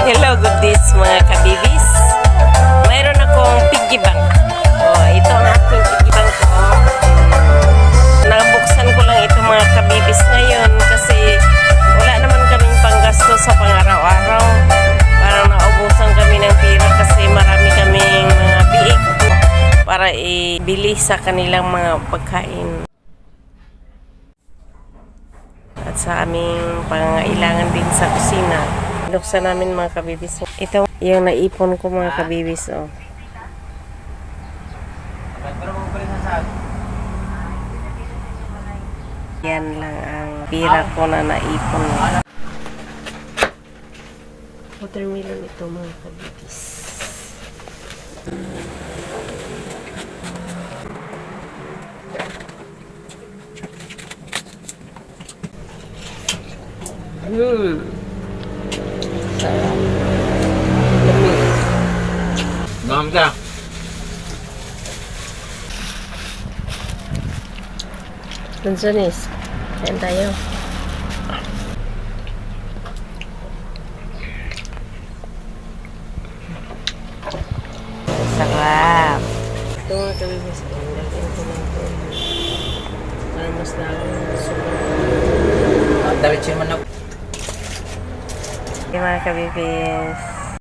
Hello, good days mga kabibis. Mayroon akong piggy bank. Oh, ito ang aking piggy bank ko. Nabuksan ko lang ito mga kabibis ngayon kasi wala naman kaming panggasto sa pang-araw-araw. Parang naubusan kami ng pera kasi marami kaming mga biik para ibili sa kanilang mga pagkain. At sa aming pangangailangan din sa kusina. Binuksan namin mga kabibis. Ito yung naipon ko mga kabibis. Oh. Yan lang ang pira ko na naipon. Watermelon ito mga kabibis. Sarap. Lamig. Maham ka. Tunsonis. Kain tayo. Sarap. Ito mga kabibis. Lagyan ko ng toyo. Para mas lalong sumunod. Dalit siya man ako. Okay mga kabibis.